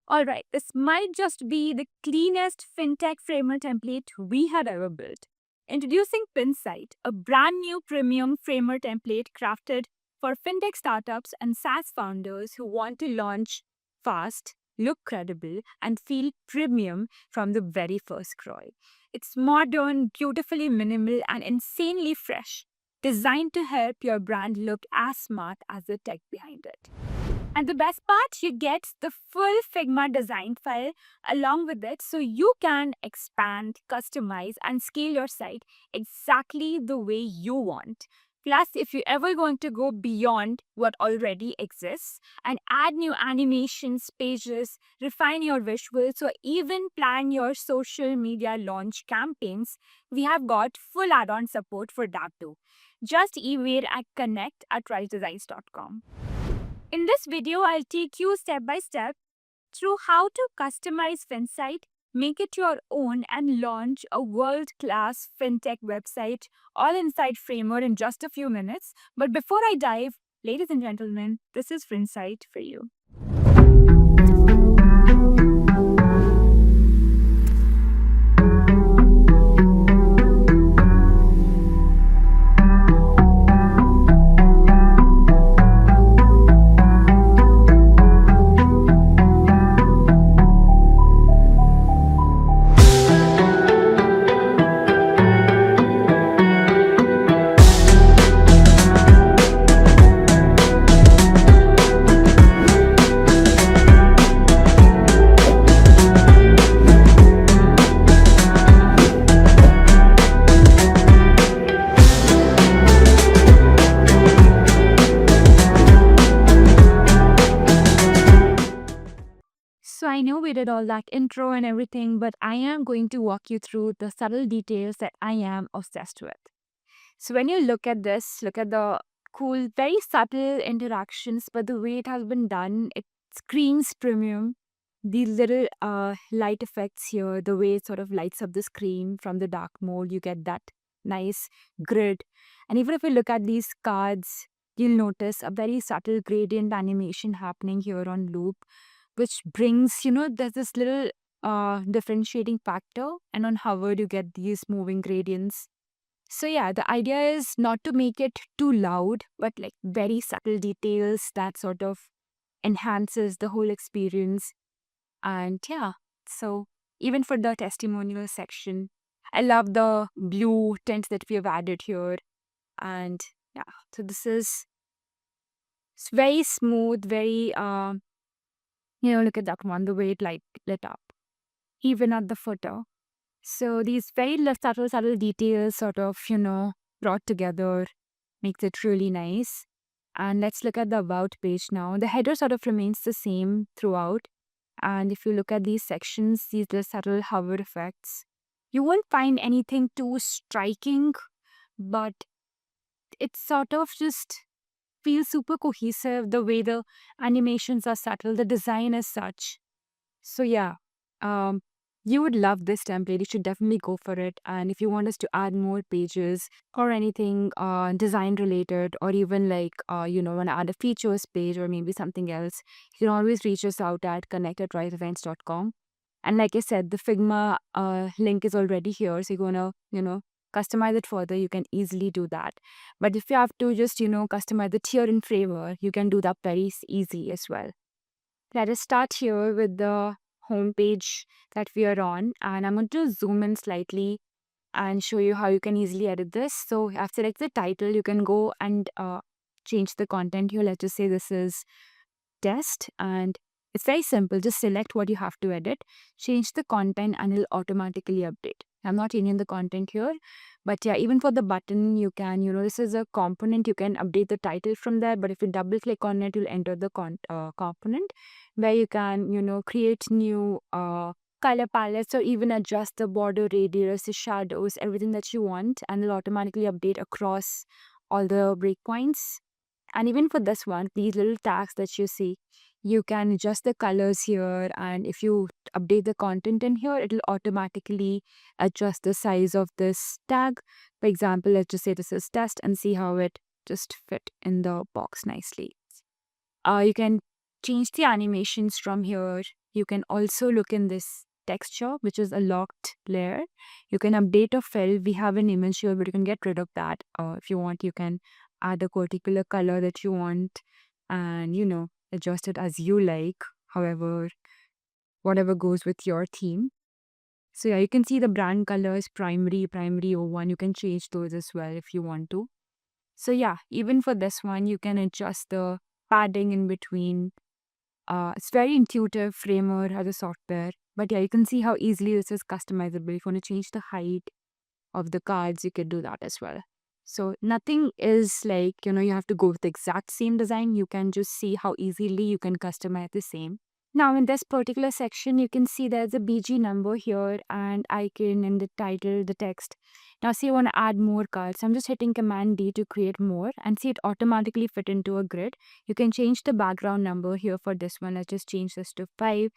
All right, this might just be the cleanest fintech framer template we had ever built. Introducing Pinsight, a brand new premium framer template crafted for fintech startups and SaaS founders who want to launch fast, look credible, and feel premium from the very first scroll. It's modern, beautifully minimal, and insanely fresh, designed to help your brand look as smart as the tech behind it. And the best part, you get the full Figma design file along with it so you can expand, customize, and scale your site exactly the way you want. Plus, if you're ever going to go beyond what already exists and add new animations, pages, refine your visuals, or even plan your social media launch campaigns, we have got full add on support for that too. Just email at connect@risedesigns.com. In this video, I'll take you step by step through how to customize FinSight, make it your own, and launch a world-class fintech website all inside Framer in just a few minutes. But before I dive, ladies and gentlemen, this is FinSight for you. So I know we did all that intro and everything, but I am going to walk you through the subtle details that I am obsessed with. So when you look at this, look at the cool, very subtle interactions, but the way it has been done, it screams premium. These little light effects here, the way it sort of lights up the screen from the dark mode, you get that nice grid. And even if you look at these cards, you'll notice a very subtle gradient animation happening here on loop, which brings, there's this little differentiating factor. And on hover, you get these moving gradients. So yeah, the idea is not to make it too loud, but like very subtle details that sort of enhances the whole experience. And yeah, so even for the testimonial section, I love the blue tint that we have added here. And yeah, so this is it's very smooth, very look at that one, the way it lit up, even at the footer. So these very subtle details sort of, brought together makes it really nice. And let's look at the about page now. The header sort of remains the same throughout. And if you look at these sections, these little subtle hover effects, you won't find anything too striking, but it sort of just feels super cohesive. The way the animations are subtle, the design is such. So yeah, um, you would love this template. You should definitely go for it. And if you want us to add more pages or anything design related, or even like want to add a features page or maybe something else, you can always reach us out at connect@riseevents.com. And like I said, the Figma link is already here. So you're gonna, customize it further, you can easily do that. But if you have to just, customize it here in Framer, you can do that very easy as well. Let us start here with the home page that we are on, and I'm going to zoom in slightly and show you how you can easily edit this. So I've selected the title. You can go and change the content here. Let's just say this is test, and it's very simple. Just select what you have to edit, change the content, and it'll automatically update. I'm not changing the content here, but yeah, even for the button, you can, this is a component. You can update the title from there, but if you double click on it, you'll enter the component where you can, create new color palettes or even adjust the border radius, the shadows, everything that you want, and it'll automatically update across all the breakpoints. And even for this one, these little tags that you see, you can adjust the colors here. And if you update the content in here, it'll automatically adjust the size of this tag. For example, let's just say this is test and see how it just fit in the box nicely. You can change the animations from here. You can also look in this texture, which is a locked layer. You can update a fill. We have an image here, but you can get rid of that. If you want, you can add a particular color that you want and, adjust it as you like. However, whatever goes with your theme. So yeah, you can see the brand colors, primary O1. You can change those as well if you want to. So yeah, even for this one, you can adjust the padding in between. It's very intuitive. Framer has a software. But yeah, you can see how easily this is customizable. If you want to change the height of the cards, you can do that as well. So nothing is like, you have to go with the exact same design. You can just see how easily you can customize the same. Now, in this particular section, you can see there's a BG number here and icon in the title, the text. Now, say you want to add more cards. I'm just hitting Command D to create more and see it automatically fit into a grid. You can change the background number here for this one. Let's just change this to 5.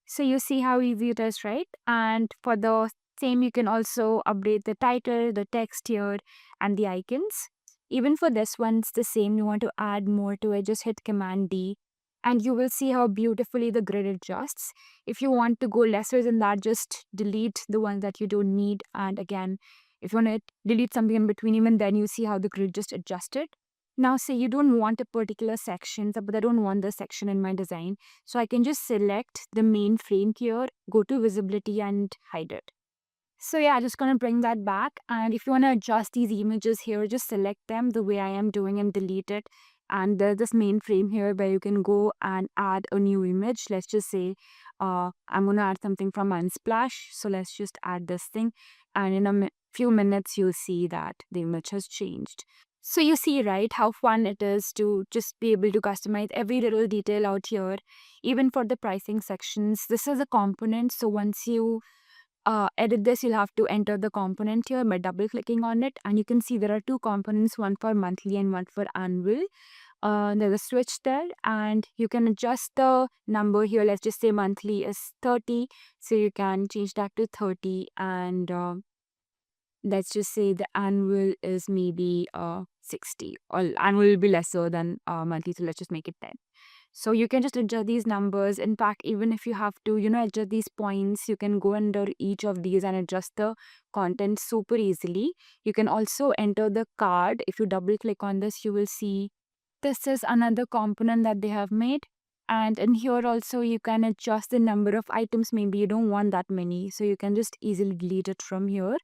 So you see how easy it is, right? And for the same, you can also update the title, the text here, and the icons. Even for this one, it's the same. You want to add more to it, just hit Command D and you will see how beautifully the grid adjusts. If you want to go lesser than that, just delete the ones that you don't need. And again, if you want to delete something in between, even then you see how the grid just adjusted. Now say you don't want a particular section, but I don't want this section in my design. So I can just select the main frame here, go to visibility and hide it. So yeah, just gonna bring that back. And if you want to adjust these images here, just select them the way I am doing and delete it. And there's this main frame here where you can go and add a new image. Let's just say I'm gonna add something from Unsplash. So let's just add this thing. And in a few minutes, you'll see that the image has changed. So you see, right, how fun it is to just be able to customize every little detail out here. Even for the pricing sections, this is a component. So once you edit this, you'll have to enter the component here by double clicking on it. And you can see there are two components, one for monthly and one for annual. There's a switch there and you can adjust the number here. Let's just say monthly is 30. So you can change that to 30 and let's just say the annual is maybe 60 or annual will be lesser than monthly. So let's just make it 10. So you can just adjust these numbers. In fact, even if you have to, adjust these points, you can go under each of these and adjust the content super easily. You can also enter the card. If you double click on this, you will see this is another component that they have made. And in here also, you can adjust the number of items. Maybe you don't want that many. So you can just easily delete it from here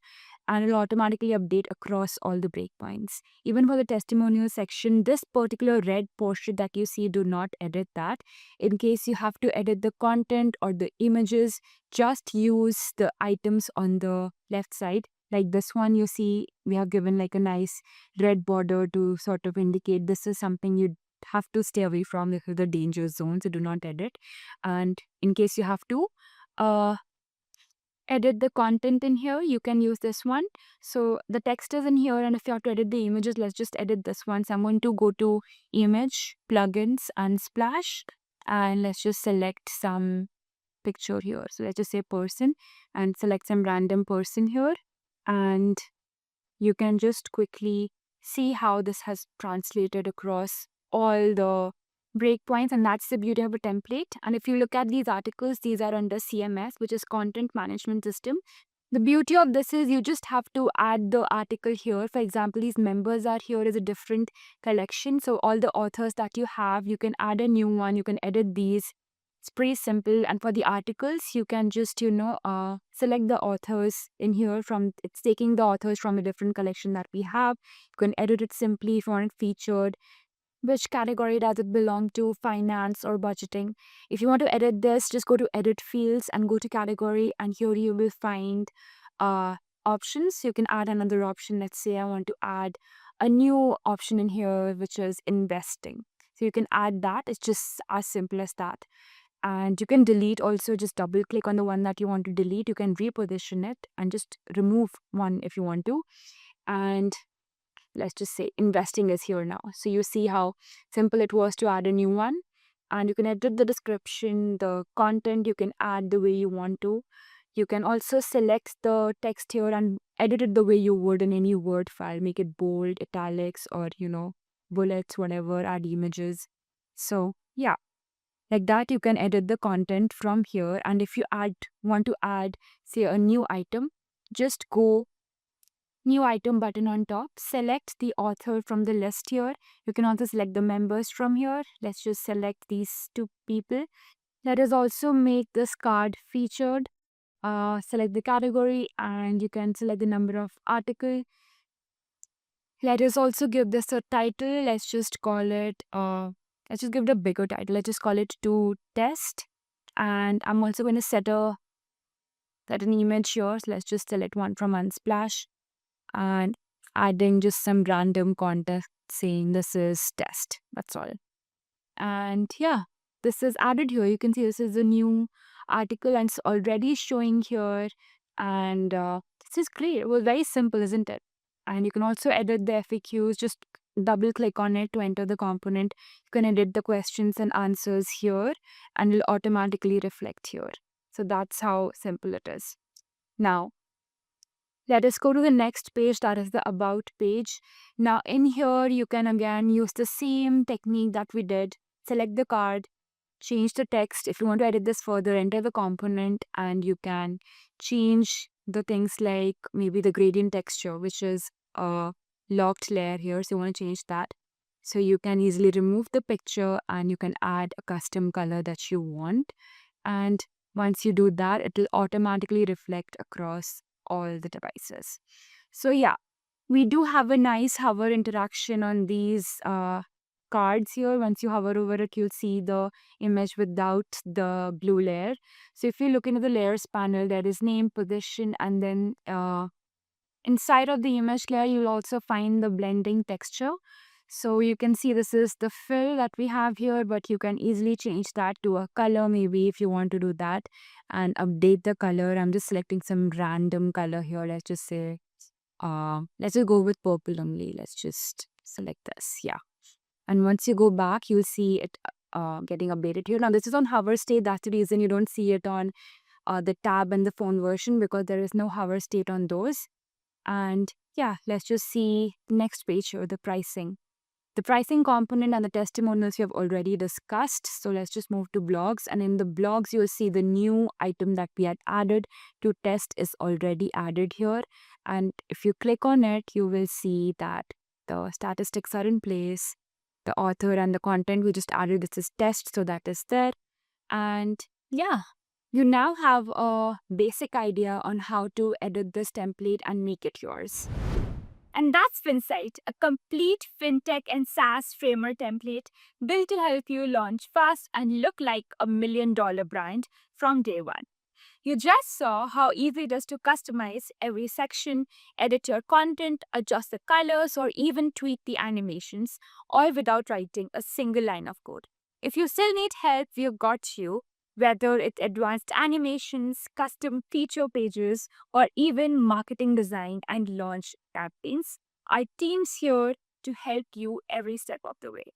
and it'll automatically update across all the breakpoints. Even for the testimonial section, this particular red portion that you see, do not edit that. In case you have to edit the content or the images, just use the items on the left side. Like this one, you see, we have given like a nice red border to sort of indicate this is something you have to stay away from. This is the danger zone, so do not edit. And in case you have to, edit the content in here, you can use this one. So the text is in here and if you have to edit the images, let's just edit this one. So I'm going to go to image, plugins, Unsplash, and let's just select some picture here. So let's just say person and select some random person here. And you can just quickly see how this has translated across all the breakpoints, and that's the beauty of a template. And if you look at these articles, these are under CMS, which is Content Management System. The beauty of this is you just have to add the article here. For example, these members are here as a different collection. So all the authors that you have, you can add a new one, you can edit these. It's pretty simple. And for the articles, you can just, select the authors in here from, it's taking the authors from a different collection that we have. You can edit it simply if you want it featured. Which category does it belong to, finance or budgeting? If you want to edit this, just go to edit fields and go to category, and here you will find options. You can add another option. Let's say I want to add a new option in here, which is investing. So you can add that. It's just as simple as that. And you can delete also, just double click on the one that you want to delete. You can reposition it and just remove one if you want to. And let's just say investing is here now. So you see how simple it was to add a new one. And you can edit the description, the content, you can add the way you want to. You can also select the text here and edit it the way you would in any Word file. Make it bold, italics, or, bullets, whatever, add images. So, yeah. Like that, you can edit the content from here. And if you want to add, say, a new item, just go new item button on top, select the author from the list here. You can also select the members from here. Let's just select these two people. Let us also make this card featured. Select the category and you can select the number of article. Let us also give this a title. Let's just call it, let's just give it a bigger title. Let's just call it to test. And I'm also going to set an image here. So let's just select one from Unsplash and adding just some random context saying this is test. That's all. And yeah, this is added here. You can see this is a new article and it's already showing here. And this is great. It was very simple, isn't it? And you can also edit the FAQs. Just double click on it to enter the component. You can edit the questions and answers here and it'll automatically reflect here. So that's how simple it is. Now, let us go to the next page, that is the About page. Now, in here, you can again use the same technique that we did. Select the card, change the text. If you want to edit this further, enter the component, and you can change the things like maybe the gradient texture, which is a locked layer here. So, you want to change that. So, you can easily remove the picture and you can add a custom color that you want. And once you do that, it will automatically reflect across all the devices. So yeah, we do have a nice hover interaction on these cards here. Once you hover over it, you'll see the image without the blue layer. So if you look into the layers panel, there is name, position, and then inside of the image layer, you'll also find the blending texture. So you can see this is the fill that we have here, but you can easily change that to a color maybe if you want to do that and update the color. I'm just selecting some random color here. Let's just say, let's just go with purple only. Let's just select this. Yeah. And once you go back, you'll see it getting updated here. Now this is on hover state. That's the reason you don't see it on the tab and the phone version because there is no hover state on those. And yeah, let's just see the next page here, the pricing. The pricing component and the testimonials we have already discussed. So let's just move to blogs. And in the blogs, you'll see the new item that we had added to test is already added here. And if you click on it, you will see that the statistics are in place. The author and the content we just added, this is test, so that is there. And yeah, you now have a basic idea on how to edit this template and make it yours. And that's FinSight, a complete fintech and SaaS framework template built to help you launch fast and look like $1 million brand from day one. You just saw how easy it is to customize every section, edit your content, adjust the colors, or even tweak the animations, all without writing a single line of code. If you still need help, we've got you. Whether it's advanced animations, custom feature pages, or even marketing design and launch campaigns, our team's here to help you every step of the way.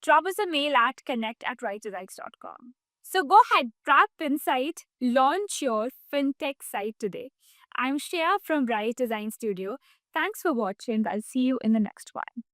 Drop us a mail at connect@rightdesigns.com. So go ahead, grab FinSight, launch your fintech site today. I'm Shreya from Right Design Studio. Thanks for watching. I'll see you in the next one.